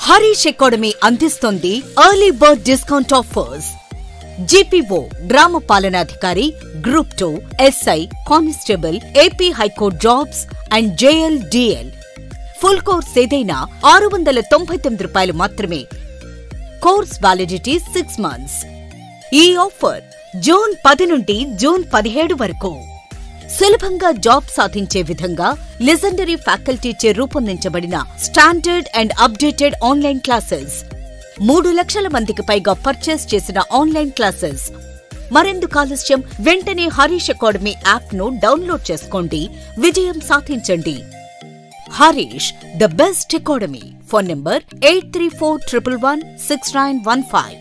Harish academy అందిస్తోంది early bird discount offers. GPO గ్రామ పాలనాధికారి, group 2, SI, constable, AP high court jobs and JLDL. Full course ఏదైనా ₹699 మాత్రమే. Course validity 6 months. ఈ offer June 10 నుండి జూన్ 17 వరకు. సులభంగా జాబ్ సాధించే విధంగా లెజెండరీ ఫ్యాకల్టీచే రూపొందించబడిన standard and updated online classes. 3 లక్షల మందికి పైగా పర్చేస్ చేసిన ఆన్లైన్ క్లాసెస్. మరెందుకు ఆలస్యం? వెంటనే హరీష్ అకాడమీ యాప్ ను డౌన్లోడ్ చేసుకోండి, విజయం సాధించండి. Harish, the best academy. Phone number 8341116915.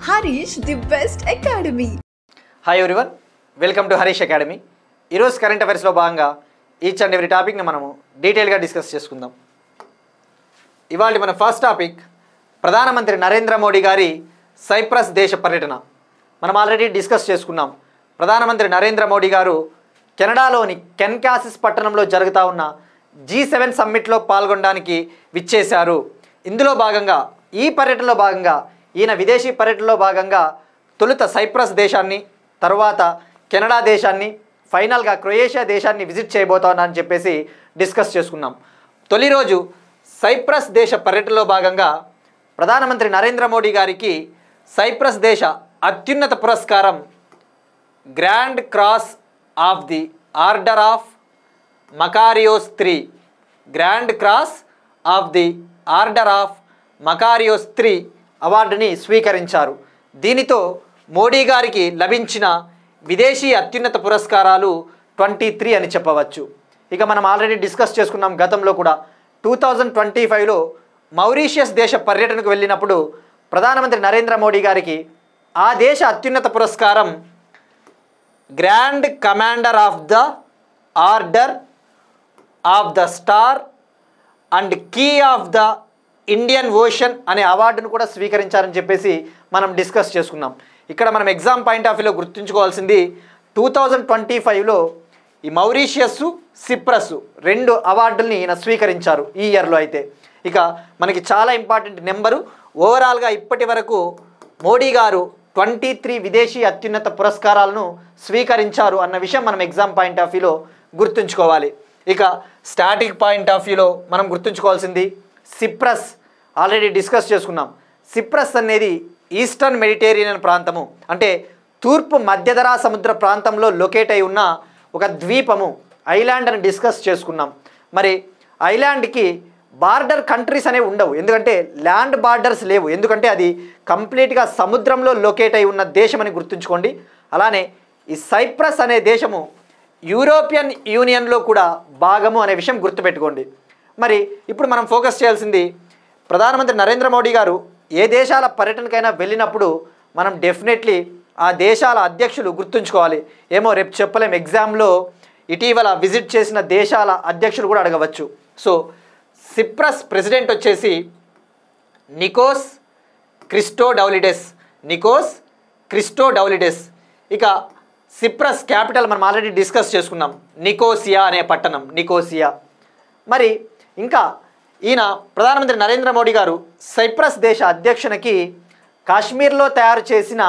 Harish, the best academy. Hi everyone, welcome to Harish academy. ఈరోజు కరెంట్ అఫైర్స్లో భాగంగా ఈచ్ అండ్ ఎవ్రీ టాపిక్ని మనము డీటెయిల్గా డిస్కస్ చేసుకుందాం. ఇవాళ మన ఫస్ట్ టాపిక్ ప్రధానమంత్రి నరేంద్ర మోడీ గారి సైప్రస్ దేశ పర్యటన. మనం ఆల్రెడీ డిస్కస్ చేసుకున్నాం. ప్రధానమంత్రి నరేంద్ర మోడీ గారు కెనడాలోని కెన్కాసిస్ పట్టణంలో జరుగుతూ ఉన్న G7 సమ్మిట్లో పాల్గొనడానికి విచ్చేశారు. ఇందులో భాగంగా ఈ పర్యటనలో భాగంగా ఈయన విదేశీ పర్యటనలో భాగంగా తొలుత సైప్రస్ దేశాన్ని, తర్వాత కెనడా దేశాన్ని, ఫైనల్గా క్రొయేషియా దేశాన్ని విజిట్ చేయబోతానని చెప్పేసి డిస్కస్ చేసుకున్నాం. తొలి రోజు సైప్రస్ దేశ పర్యటనలో భాగంగా ప్రధానమంత్రి నరేంద్ర మోడీ గారికి సైప్రస్ దేశ అత్యున్నత పురస్కారం grand cross of the order of Makarios III, grand cross of the order of Makarios III అవార్డుని స్వీకరించారు. దీనితో మోడీ గారికి లభించిన విదేశీ అత్యున్నత పురస్కారాలు 23 అని చెప్పవచ్చు. ఇక మనం ఆల్రెడీ డిస్కస్ చేసుకున్నాం గతంలో కూడా. 2025లో మౌరీషియస్ దేశ పర్యటనకు వెళ్ళినప్పుడు ప్రధానమంత్రి నరేంద్ర మోడీ గారికి ఆ దేశ అత్యున్నత పురస్కారం grand commander of the order of the star and key of the Indian Ocean అనే అవార్డును కూడా స్వీకరించారని చెప్పేసి మనం డిస్కస్ చేసుకున్నాం. ఇక్కడ మనం ఎగ్జామ్ పాయింట్ ఆఫ్ వ్యూలో గుర్తుంచుకోవాల్సింది 2025లో ఈ మౌరీషియస్, సిప్రస్ 2 అవార్డుల్ని ఈయన స్వీకరించారు ఈ ఇయర్లో. అయితే ఇక మనకి చాలా ఇంపార్టెంట్ నెంబరు. ఓవరాల్గా ఇప్పటి వరకు మోడీ గారు 23 విదేశీ అత్యున్నత పురస్కారాలను స్వీకరించారు అన్న విషయం మనం ఎగ్జామ్ పాయింట్ ఆఫ్ వ్యూలో గుర్తుంచుకోవాలి. ఇక స్టాటిక్ పాయింట్ ఆఫ్ వ్యూలో మనం గుర్తుంచుకోవాల్సింది సిప్రస్. ఆల్రెడీ డిస్కస్ చేసుకున్నాం. సిప్రస్ అనేది ఈస్టర్న్ మెడిటేరియన్ ప్రాంతము, అంటే తూర్పు మధ్యధరా సముద్ర ప్రాంతంలో లొకేట్ అయి ఉన్న ఒక ద్వీపము, ఐలాండ్ అని డిస్కస్ చేసుకున్నాం. మరి ఐలాండ్కి బార్డర్ కంట్రీస్ అనేవి ఉండవు, ఎందుకంటే ల్యాండ్ బార్డర్స్ లేవు, ఎందుకంటే అది కంప్లీట్గా సముద్రంలో లొకేట్ అయి ఉన్న దేశం అని గుర్తుంచుకోండి. అలానే ఈ సైప్రస్ అనే దేశము యూరోపియన్ యూనియన్లో కూడా భాగము అనే విషయం గుర్తుపెట్టుకోండి. మరి ఇప్పుడు మనం ఫోకస్ చేయాల్సింది ప్రధానమంత్రి నరేంద్ర మోడీ గారు ఏ దేశాల పర్యటనకైనా వెళ్ళినప్పుడు మనం డెఫినెట్లీ ఆ దేశాల అధ్యక్షులు గుర్తుంచుకోవాలి. ఏమో రేపు చెప్పలేం, ఎగ్జామ్లో ఇటీవల విజిట్ చేసిన దేశాల అధ్యక్షులు కూడా అడగవచ్చు. సో సిప్రస్ ప్రెసిడెంట్ వచ్చేసి నికోస్ క్రిస్టోడౌలిడెస్. ఇక సిప్రస్ క్యాపిటల్ మనం ఆల్రెడీ డిస్కస్ చేసుకున్నాం, నికోసియా అనే పట్టణం, నికోసియా. మరి ఇంకా ఈయన ప్రధానమంత్రి నరేంద్ర మోడీ గారు సైప్రస్ దేశ అధ్యక్షునికి కాశ్మీర్లో తయారు చేసిన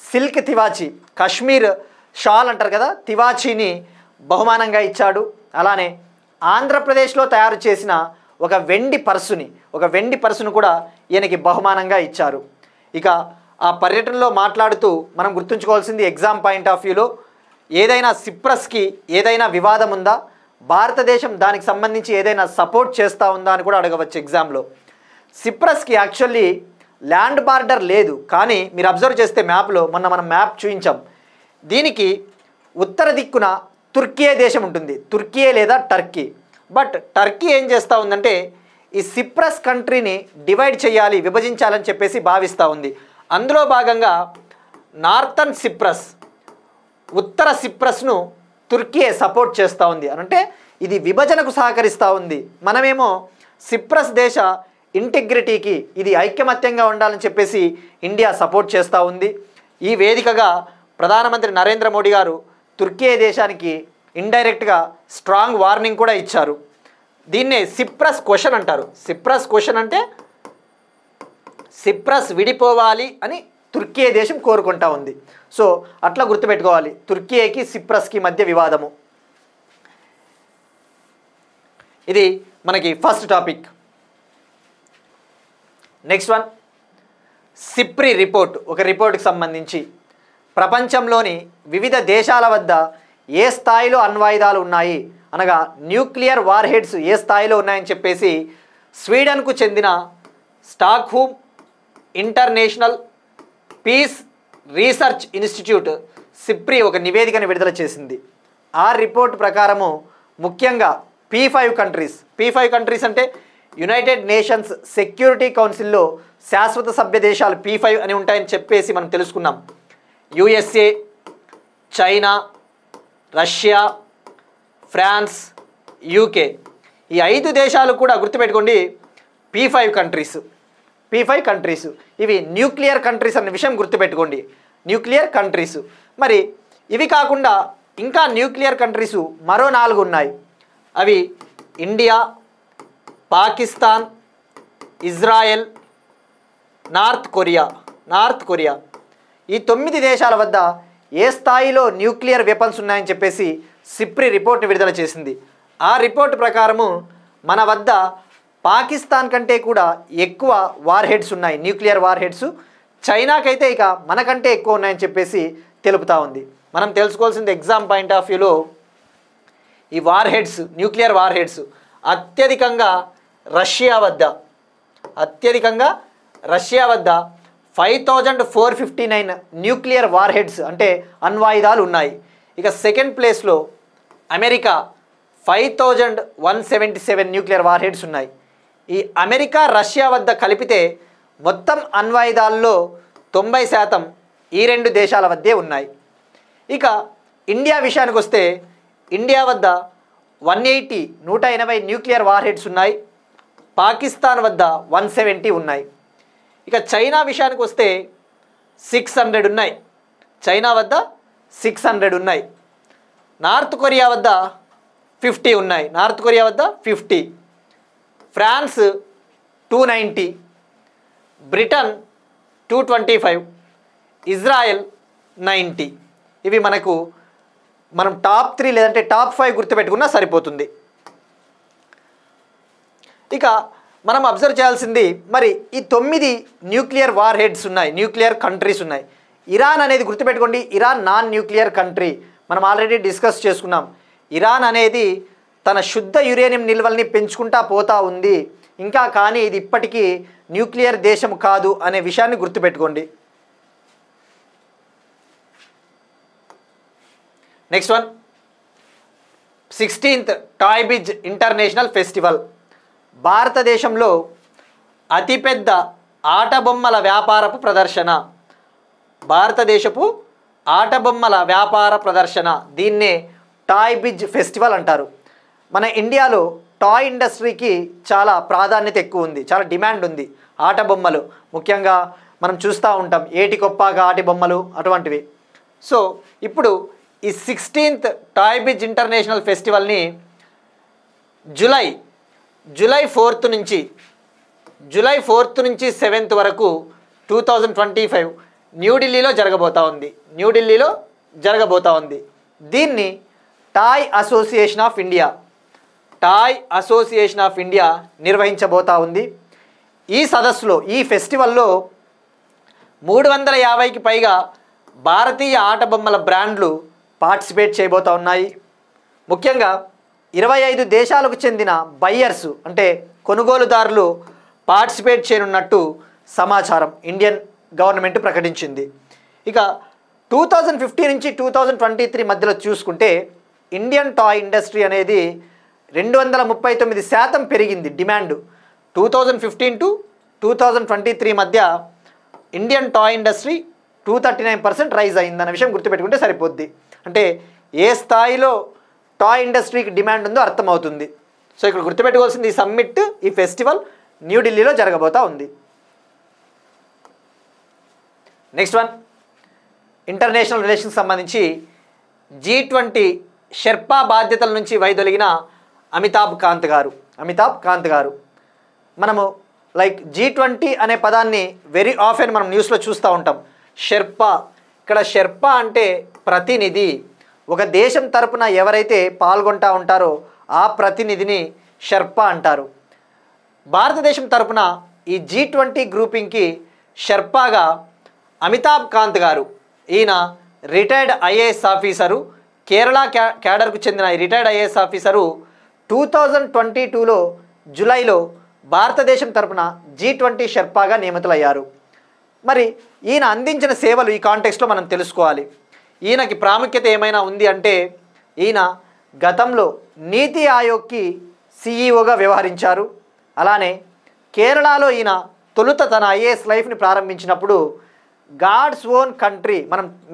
సిల్క్ తివాచీ, కాశ్మీర్ షాల్ అంటారు కదా, తివాచీని బహుమానంగా ఇచ్చాడు. అలానే ఆంధ్రప్రదేశ్లో తయారు చేసిన ఒక వెండి పర్సును కూడా ఈయనకి బహుమానంగా ఇచ్చారు. ఇక ఆ పర్యటనలో మాట్లాడుతూ మనం గుర్తుంచుకోవాల్సింది ఎగ్జామ్ పాయింట్ ఆఫ్ వ్యూలో ఏదైనా సిప్రస్కి ఏదైనా వివాదం ఉందా, భారతదేశం దానికి సంబంధించి ఏదైనా సపోర్ట్ చేస్తూ ఉందా అని కూడా అడగవచ్చు ఎగ్జామ్లో. సిప్రస్కి యాక్చువల్లీ ల్యాండ్ బార్డర్ లేదు, కానీ మీరు అబ్జర్వ్ చేస్తే మ్యాప్లో మొన్న మనం మ్యాప్ చూపించాం, దీనికి ఉత్తర దిక్కున తుర్కియే దేశం ఉంటుంది, తుర్కియే లేదా టర్కీ. బట్ టర్కీ ఏం చేస్తూ ఉందంటే ఈ సిప్రస్ కంట్రీని డివైడ్ చేయాలి, విభజించాలని చెప్పేసి భావిస్తూ ఉంది. అందులో భాగంగా నార్థన్ సిప్రస్, ఉత్తర సిప్రస్ను తుర్కీ సపోర్ట్ చేస్తూ ఉంది. అంటే ఇది విభజనకు సహకరిస్తూ ఉంది. మనమేమో సిప్రస్ దేశ ఇంటిగ్రిటీకి ఇది ఐకమత్యంగా ఉండాలని చెప్పేసి ఇండియా సపోర్ట్ చేస్తూ ఉంది. ఈ వేదికగా ప్రధానమంత్రి నరేంద్ర మోడీ గారు తుర్కీ దేశానికి ఇండైరెక్ట్గా స్ట్రాంగ్ వార్నింగ్ కూడా ఇచ్చారు. దీన్నే సిప్రస్ క్వశ్చన్ అంటారు. సిప్రస్ క్వశ్చన్ అంటే సిప్రస్ విడిపోవాలి అని తుర్కీ దేశం కోరుకుంటా ఉంది. సో అట్లా గుర్తుపెట్టుకోవాలి, తుర్కీకి సిప్రస్కి మధ్య వివాదము. ఇది మనకి first topic. Next one, SIPRI report. ఒక రిపోర్ట్కి సంబంధించి ప్రపంచంలోని వివిధ దేశాల వద్ద ఏ స్థాయిలో అణ్వాయుధాలు ఉన్నాయి అనగా న్యూక్లియర్ వార్ హెడ్స్ ఏ స్థాయిలో ఉన్నాయని చెప్పేసి స్వీడన్కు చెందిన Stockholm International Peace Research Institute SIPRI ఒక నివేదికను విడుదల చేసింది. ఆ రిపోర్ట్ ప్రకారము ముఖ్యంగా P5 కంట్రీస్ అంటే యునైటెడ్ నేషన్స్ సెక్యూరిటీ కౌన్సిల్లో శాశ్వత సభ్య దేశాలు P5 అని ఉంటాయని చెప్పేసి మనం తెలుసుకున్నాం. USA, China, Russia, France, UK ఈ 5 దేశాలు కూడా గుర్తుపెట్టుకోండి P5 కంట్రీస్. ఇవి న్యూక్లియర్ కంట్రీస్ అన్న విషయం గుర్తుపెట్టుకోండి, న్యూక్లియర్ కంట్రీస్. మరి ఇవి కాకుండా ఇంకా న్యూక్లియర్ కంట్రీస్ మరో 4 ఉన్నాయి. అవి India, Pakistan, Israel, north Korea. ఈ 9 దేశాల వద్ద ఏ స్థాయిలో న్యూక్లియర్ వెపన్స్ ఉన్నాయని చెప్పేసి సిప్రి రిపోర్ట్ని విడుదల చేసింది. ఆ రిపోర్ట్ ప్రకారము మన వద్ద పాకిస్తాన్ కంటే కూడా ఎక్కువ వార్ హెడ్స్ ఉన్నాయి, న్యూక్లియర్ వార్ హెడ్స్. చైనాకైతే ఇక మనకంటే ఎక్కువ ఉన్నాయని చెప్పేసి తెలుపుతూ ఉంది. మనం తెలుసుకోవాల్సింది ఎగ్జామ్ పాయింట్ ఆఫ్ వ్యూలో ఈ war heads, nuclear war heads అత్యధికంగా రష్యా వద్ద 5459 న్యూక్లియర్ వార్ హెడ్స్ అంటే అణ్వాయుధాలు ఉన్నాయి. ఇక సెకండ్ ప్లేస్లో అమెరికా 5177 న్యూక్లియర్ వార్ హెడ్స్ ఉన్నాయి. ఈ అమెరికా, రష్యా వద్ద కలిపితే మొత్తం అణ్వాయుధాల్లో 90% ఈ 2 దేశాల వద్దే ఉన్నాయి. ఇక ఇండియా విషయానికి వస్తే ఇండియా వద్ద 180 న్యూక్లియర్ వార్ హెడ్స్ ఉన్నాయి. పాకిస్తాన్ వద్ద 170 ఉన్నాయి. ఇక చైనా విషయానికి వస్తే 600 ఉన్నాయి. చైనా వద్ద 600 ఉన్నాయి. నార్త్ కొరియా వద్ద 50 ఉన్నాయి. నార్త్ కొరియా వద్ద 50. France 290, Britain 225, Israel 90. ఇవి మనం టాప్ 3 లేదంటే టాప్ 5 గుర్తుపెట్టుకున్నా సరిపోతుంది. ఇక మనం అబ్జర్వ్ చేయాల్సింది, మరి ఈ 9 న్యూక్లియర్ వార్ హెడ్స్ ఉన్నాయి, న్యూక్లియర్ కంట్రీస్ ఉన్నాయి. ఇరాన్ అనేది గుర్తుపెట్టుకోండి, ఇరాన్ నాన్ న్యూక్లియర్ కంట్రీ. మనం ఆల్రెడీ డిస్కస్ చేసుకున్నాం. ఇరాన్ అనేది తన శుద్ధ యురేనియం నిల్వల్ని పెంచుకుంటా పోతా ఉంది ఇంకా, కానీ ఇది ఇప్పటికీ న్యూక్లియర్ దేశం కాదు అనే విషయాన్ని గుర్తుపెట్టుకోండి. Next one, 16th toy biz international festival. భారతదేశంలో అతిపెద్ద ఆటబొమ్మల వ్యాపారపు ప్రదర్శన. భారతదేశపు ఆటబొమ్మల వ్యాపార ప్రదర్శన, దీన్నే టాయ్ బిజ్ ఫెస్టివల్ అంటారు. మన ఇండియాలో టాయ్ ఇండస్ట్రీకి చాలా ప్రాధాన్యత ఎక్కువ ఉంది, చాలా డిమాండ్ ఉంది. ఆటబొమ్మలు ముఖ్యంగా మనం చూస్తూ ఉంటాం, ఏటికొప్పాగా ఆటి బొమ్మలు అటువంటివి. సో ఇప్పుడు ఈ 16th టాయ్ బిజ్ ఇంటర్నేషనల్ ఫెస్టివల్ని జూలై 4th నుంచి 7th వరకు 2025 న్యూఢిల్లీలో జరగబోతా ఉంది. దీన్ని టాయ్ అసోసియేషన్ ఆఫ్ ఇండియా నిర్వహించబోతా ఉంది. ఈ సదస్సులో, ఈ ఫెస్టివల్లో 350కి పైగా భారతీయ ఆటబొమ్మల బ్రాండ్లు పార్టిసిపేట్ చేయబోతూ ఉన్నాయి. ముఖ్యంగా 25 దేశాలకు చెందిన బయ్యర్స్ అంటే కొనుగోలుదారులు పార్టిసిపేట్ చేయనున్నట్టు సమాచారం ఇండియన్ గవర్నమెంట్ ప్రకటించింది. ఇక 2015 నుంచి 2023 మధ్యలో చూసుకుంటే ఇండియన్ టాయ్ ఇండస్ట్రీ అనేది 239% పెరిగింది డిమాండ్. 2015 to 2023 మధ్య ఇండియన్ టాయ్ ఇండస్ట్రీ 239% రైజ్ అయిందన్న విషయం గుర్తుపెట్టుకుంటే సరిపోద్ది. అంటే ఏ స్థాయిలో టాయ్ ఇండస్ట్రీకి డిమాండ్ ఉందో అర్థమవుతుంది. సో ఇక్కడ గుర్తుపెట్టుకోవాల్సింది ఈ సమ్మిట్, ఈ ఫెస్టివల్ న్యూఢిల్లీలో జరగబోతా ఉంది. నెక్స్ట్ వన్, ఇంటర్నేషనల్ రిలేషన్స్ సంబంధించి G20 షెర్పా బాధ్యతల నుంచి వైదొలిగిన అమితాబ్ కాంత్ గారు. మనము లైక్ G20 అనే పదాన్ని వెరీ ఆఫెన్ మనం న్యూస్లో చూస్తూ ఉంటాం. షెర్పా, ఇక్కడ షెర్పా అంటే ప్రతినిధి. ఒక దేశం తరపున ఎవరైతే పాల్గొంటూ ఉంటారో ఆ ప్రతినిధిని షెర్పా అంటారు. భారతదేశం తరపున ఈ G20 గ్రూపింగ్కి షెర్పాగా అమితాబ్ కాంత్ గారు, ఈయన రిటైర్డ్ ఐఏఎస్ ఆఫీసరు, కేరళ క్యాడర్కు చెందిన ఈ రిటైర్డ్ ఐఏఎస్ ఆఫీసరు 2022లో జూలైలో భారతదేశం తరపున G20 షెర్పాగా నియమితులయ్యారు. మరి ఈయన అందించిన సేవలు ఈ కాంటెక్స్ట్లో మనం తెలుసుకోవాలి. ఈయనకి ప్రాముఖ్యత ఏమైనా ఉంది అంటే, ఈయన గతంలో నీతి ఆయోగ్కి సిఈఓగా వ్యవహరించారు. అలానే కేరళలో ఈయన తొలుత తన ఐఏఎస్ లైఫ్ని ప్రారంభించినప్పుడు గాడ్స్ ఓన్ కంట్రీ,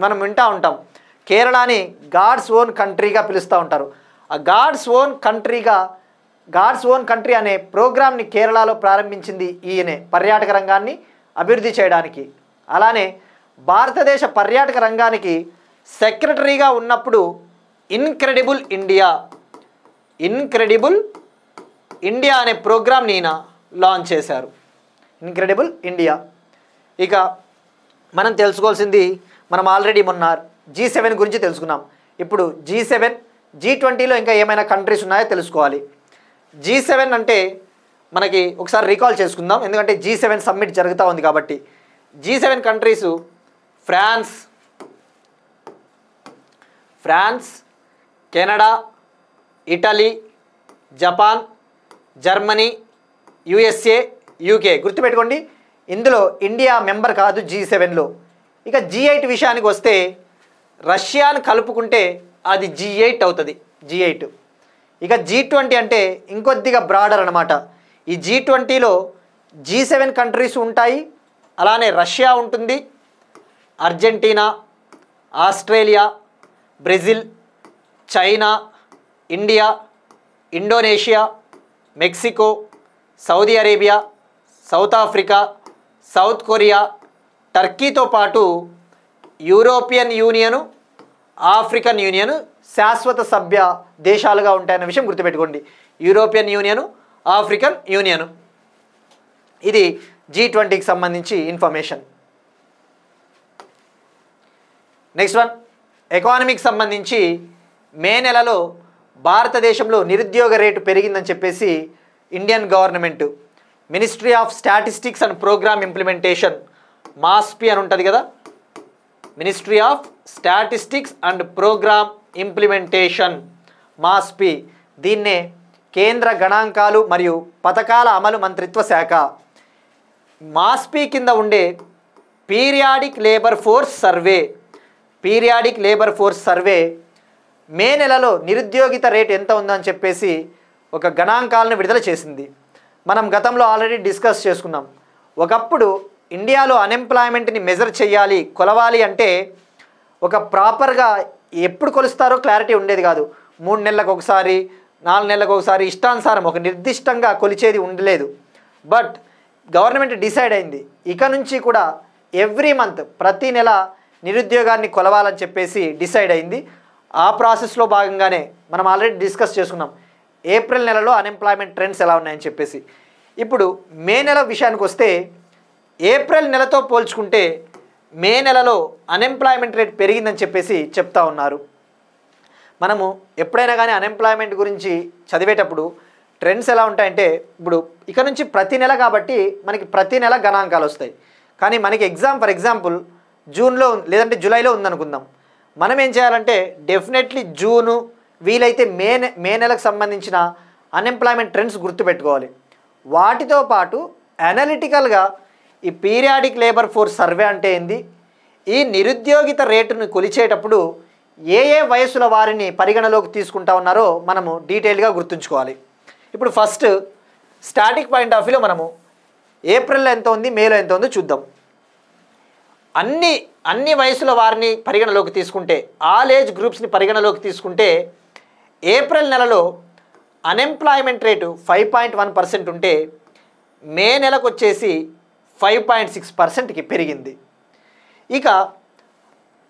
మనం వింటూ ఉంటాం, కేరళని గాడ్స్ ఓన్ కంట్రీగా పిలుస్తూ ఉంటారు. ఆ గాడ్స్ ఓన్ కంట్రీ అనే ప్రోగ్రామ్ని కేరళలో ప్రారంభించింది ఈయనే, పర్యాటక రంగాన్ని అభివృద్ధి చేయడానికి. అలానే భారతదేశ పర్యాటక రంగానికి సెక్రటరీగా ఉన్నప్పుడు ఇన్క్రెడిబుల్ ఇండియా అనే ప్రోగ్రామ్ని ఈయన లాంచ్ చేశారు. Incredible India. ఇక మనం తెలుసుకోవాల్సింది, మనం ఆల్రెడీ మొన్న G7 గురించి తెలుసుకున్నాం. ఇప్పుడు G20లో ఇంకా ఏమైనా కంట్రీస్ ఉన్నాయో తెలుసుకోవాలి. G7 అంటే మనకి ఒకసారి రీకాల్ చేసుకుందాం, ఎందుకంటే G7 సమ్మిట్ జరుగుతూ ఉంది కాబట్టి. G7 countries France, Canada, Italy, Japan, Germany, USA, UK. గుర్తుపెట్టుకోండి, ఇందులో ఇండియా మెంబర్ కాదు G7లో. ఇక G8 విషయానికి వస్తే రష్యాను కలుపుకుంటే అది G8 అవుతుంది. G8. ఇక G20 అంటే ఇంకొద్దిగా బ్రాడర్ అనమాట. ఈ G20లో G7 కంట్రీస్ ఉంటాయి, అలానే రష్యా ఉంటుంది, Argentina, Australia, Brazil, China, India, Indonesia, Mexico, Saudi Arabia, South Africa, South Korea, టర్కీతో పాటు యూరోపియన్ యూనియను, ఆఫ్రికన్ యూనియను శాశ్వత సభ్య దేశాలుగా ఉంటాయన్న విషయం గుర్తుపెట్టుకోండి. European union, African union. ఇది G20కి సంబంధించి ఇన్ఫర్మేషన్. నెక్స్ట్ వన్, ఎకానమీకి సంబంధించి మే నెలలో భారతదేశంలో నిరుద్యోగ రేటు పెరిగిందని చెప్పేసి Indian government ministry of statistics and programme implementation, MoSPI అని ఉంటుంది కదా, ministry of statistics and programme implementation, MoSPI, దీన్నే కేంద్ర గణాంకాలు మరియు పథకాల అమలు మంత్రిత్వ శాఖ. మాస్పి కింద ఉండే పీరియాడిక్ లేబర్ ఫోర్స్ సర్వే మే నెలలో నిరుద్యోగిత రేట్ ఎంత ఉందని చెప్పేసి ఒక గణాంకాలను విడుదల చేసింది. మనం గతంలో ఆల్రెడీ డిస్కస్ చేసుకున్నాం. ఒకప్పుడు ఇండియాలో అన్ఎంప్లాయ్మెంట్ని మెజర్ చేయాలి, కొలవాలి అంటే ఒక ప్రాపర్గా ఎప్పుడు కొలుస్తారో క్లారిటీ ఉండేది కాదు. 3 నెలలకు ఒకసారి, 4 నెలలకు ఒకసారి ఇష్టానుసారం ఒక నిర్దిష్టంగా కొలిచేది ఉండలేదు. బట్ గవర్నమెంట్ డిసైడ్ అయింది, ఇక నుంచి కూడా ఎవ్రీ మంత్, ప్రతి నెల నిరుద్యోగాన్ని కొలవాలని చెప్పేసి డిసైడ్ అయింది. ఆ ప్రాసెస్లో భాగంగానే మనం ఆల్రెడీ డిస్కస్ చేసుకున్నాం ఏప్రిల్ నెలలో అన్ఎంప్లాయ్మెంట్ ట్రెండ్స్ ఎలా ఉన్నాయని చెప్పేసి. ఇప్పుడు మే నెల విషయానికి వస్తే ఏప్రిల్ నెలతో పోల్చుకుంటే మే నెలలో అన్ఎంప్లాయ్మెంట్ రేట్ పెరిగిందని చెప్పేసి చెప్తా ఉన్నారు. మనము ఎప్పుడైనా కానీ అన్ఎంప్లాయ్మెంట్ గురించి చదివేటప్పుడు ట్రెండ్స్ ఎలా ఉంటాయంటే, ఇప్పుడు ఇక నుంచి ప్రతి నెల కాబట్టి మనకి ప్రతి నెల గణాంకాలు వస్తాయి. కానీ మనకి ఫర్ ఎగ్జాంపుల్ జూన్లో లేదంటే జూలైలో ఉందనుకుందాం. మనం ఏం చేయాలంటే డెఫినెట్లీ జూను, వీలైతే మే నెలకు సంబంధించిన అన్ఎంప్లాయ్మెంట్ ట్రెండ్స్ గుర్తుపెట్టుకోవాలి. వాటితో పాటు అనలిటికల్గా ఈ పీరియాడిక్ లేబర్ ఫోర్స్ సర్వే అంటే ఏంది, ఈ నిరుద్యోగిత రేటును కొలిచేటప్పుడు ఏ వయసుల వారిని పరిగణలోకి తీసుకుంటా ఉన్నారో మనము డీటెయిల్గా గుర్తుంచుకోవాలి. ఇప్పుడు ఫస్ట్ స్టాటిక్ పాయింట్ ఆఫ్ వ్యూలో మనము ఏప్రిల్లో ఎంత ఉంది, మేలో ఎంత ఉందో చూద్దాం. అన్ని వయసుల వారిని పరిగణలోకి తీసుకుంటే, ఆల్ ఏజ్ గ్రూప్స్ని పరిగణలోకి తీసుకుంటే ఏప్రిల్ నెలలో అన్ఎంప్లాయ్మెంట్ రేటు 5.1% ఉంటే మే నెలకు వచ్చేసి 5.6%కి పెరిగింది. ఇక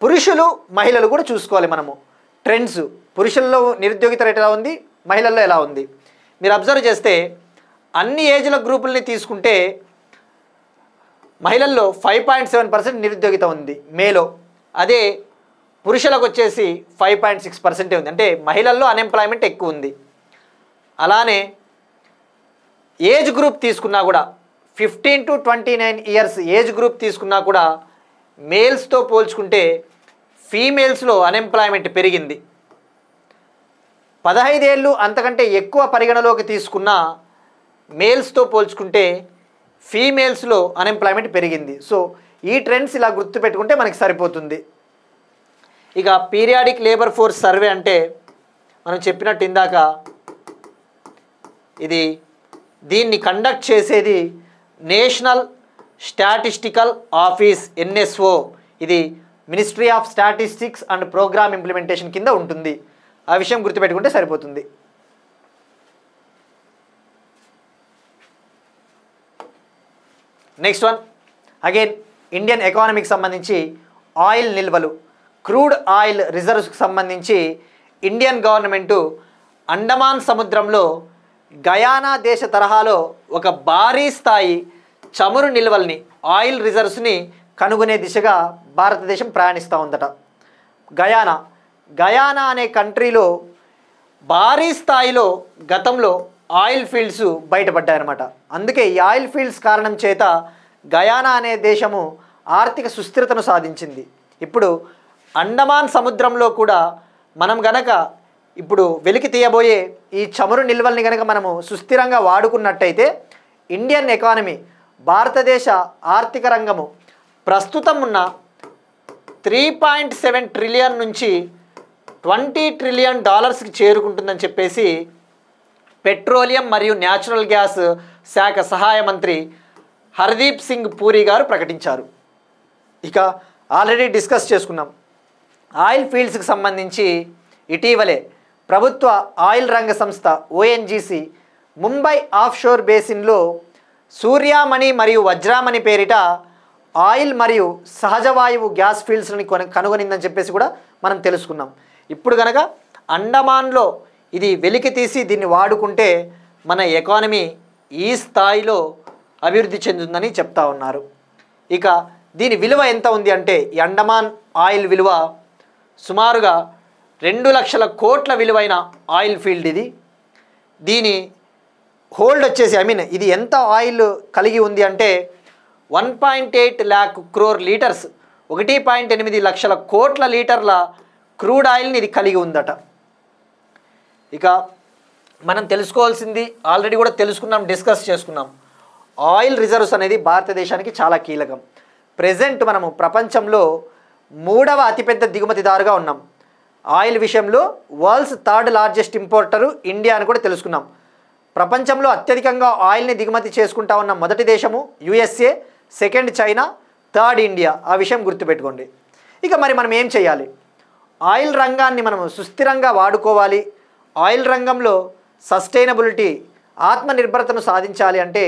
పురుషులు మహిళలు కూడా చూసుకోవాలి మనము ట్రెండ్స్. పురుషుల్లో నిరుద్యోగిత రేట్ ఎలా ఉంది, మహిళల్లో ఎలా ఉంది. మీరు అబ్జర్వ్ చేస్తే అన్ని ఏజ్ల గ్రూపుల్ని తీసుకుంటే మహిళల్లో 5.7% నిరుద్యోగిత ఉంది మేలో. అదే పురుషులకు వచ్చేసి 5.6% ఉంది. అంటే మహిళల్లో అన్ఎంప్లాయ్మెంట్ ఎక్కువ ఉంది. అలానే ఏజ్ గ్రూప్ తీసుకున్నా కూడా 15 to 29 ఇయర్స్ ఏజ్ గ్రూప్ తీసుకున్నా కూడా మేల్స్తో పోల్చుకుంటే ఫీమేల్స్లో అన్ఎంప్లాయ్మెంట్ పెరిగింది. 15 ఏళ్ళు అంతకంటే ఎక్కువ పరిగణలోకి తీసుకున్న మేల్స్తో పోల్చుకుంటే ఫీమేల్స్లో అన్ఎంప్లాయ్మెంట్ పెరిగింది. సో ఈ ట్రెండ్స్ ఇలా గుర్తుపెట్టుకుంటే మనకి సరిపోతుంది. ఇక పీరియాడిక్ లేబర్ ఫోర్స్ సర్వే అంటే మనం చెప్పినట్టు ఇందాక దీన్ని కండక్ట్ చేసేది నేషనల్ స్టాటిస్టికల్ ఆఫీస్ NSO. ఇది Ministry of statistics and programme Implementation కింద ఉంటుంది. ఆ విషయం గుర్తుపెట్టుకుంటే సరిపోతుంది. నెక్స్ట్ వన్ అగైన్ ఇండియన్ ఎకానమీకి సంబంధించి ఆయిల్ నిల్వలు, క్రూడ్ ఆయిల్ రిజర్వ్స్కి సంబంధించి ఇండియన్ గవర్నమెంటు అండమాన్ సముద్రంలో గయానా దేశ తరహాలో ఒక భారీ స్థాయి చమురు నిల్వల్ని ఆయిల్ రిజర్వ్స్ని కనుగొనే దిశగా భారతదేశం ప్రయాణిస్తూ ఉందట. గయానా అనే కంట్రీలో భారీ స్థాయిలో గతంలో ఆయిల్ ఫీల్డ్స్ బయటపడ్డాయన్నమాట. అందుకే ఈ ఆయిల్ ఫీల్డ్స్ కారణం చేత గయానా అనే దేశము ఆర్థిక సుస్థిరతను సాధించింది. ఇప్పుడు అండమాన్ సముద్రంలో కూడా మనం గనక ఇప్పుడు వెలికి తీయబోయే ఈ చమురు నిల్వల్ని కనుక మనము సుస్థిరంగా వాడుకున్నట్టయితే ఇండియన్ ఎకానమీ, భారతదేశ ఆర్థిక రంగము ప్రస్తుతం ఉన్న 3.7 ట్రిలియన్ నుంచి $20 ట్రిలియన్ చేరుకుంటుందని చెప్పేసి పెట్రోలియం మరియు న్యాచురల్ గ్యాస్ శాఖ సహాయ మంత్రి హర్దీప్ సింగ్ పూరి గారు ప్రకటించారు. ఇక ఆల్రెడీ డిస్కస్ చేసుకున్నాం. ఆయిల్ ఫీల్డ్స్కి సంబంధించి ఇటీవలే ప్రభుత్వ ఆయిల్ రంగ సంస్థ ONGC ముంబై ఆఫ్షోర్ బేసిన్లో సూర్యామణి మరియు వజ్రామణి పేరిట ఆయిల్ మరియు సహజ వాయువు గ్యాస్ ఫీల్డ్స్ని కనుగొనిందని చెప్పేసి కూడా మనం తెలుసుకున్నాం. ఇప్పుడు కనుక అండమాన్లో ఇది వెలికి తీసి దీన్ని వాడుకుంటే మన ఎకానమీ ఈ స్థాయిలో అభివృద్ధి చెందుతుందని చెప్తా ఉన్నారు. ఇక దీని విలువ ఎంత ఉంది అంటే ఈ అండమాన్ ఆయిల్ విలువ సుమారుగా 2 లక్షల కోట్ల విలువైన ఆయిల్ ఫీల్డ్ ఇది. దీని హోల్డ్ వచ్చేసి ఇది ఎంత ఆయిల్ కలిగి ఉంది అంటే 1.8 lakh crore లీటర్స్, 1.8 లక్షల కోట్ల లీటర్ల క్రూడ్ ఆయిల్ని ఇది కలిగి ఉందట. ఇక మనం తెలుసుకోవాల్సింది ఆల్రెడీ కూడా తెలుసుకున్నాం, డిస్కస్ చేసుకున్నాం. ఆయిల్ రిజర్వ్స్ అనేది భారతదేశానికి చాలా కీలకం. ప్రెజెంట్ మనము ప్రపంచంలో 3వ అతిపెద్ద దిగుమతిదారుగా ఉన్నాం. ఆయిల్ విషయంలో వరల్డ్స్ 3rd లార్జెస్ట్ ఇంపోర్టరు ఇండియా అని కూడా తెలుసుకున్నాం. ప్రపంచంలో అత్యధికంగా ఆయిల్ని దిగుమతి చేసుకుంటా ఉన్న మొదటి దేశము USA, second China, 3rd India. ఆ విషయం గుర్తుపెట్టుకోండి. ఇక మరి మనం ఏం చేయాలి? ఆయిల్ రంగాన్ని మనము సుస్థిరంగా వాడుకోవాలి. ఆయిల్ రంగంలో సస్టైనబిలిటీ, ఆత్మనిర్భరతను సాధించాలి అంటే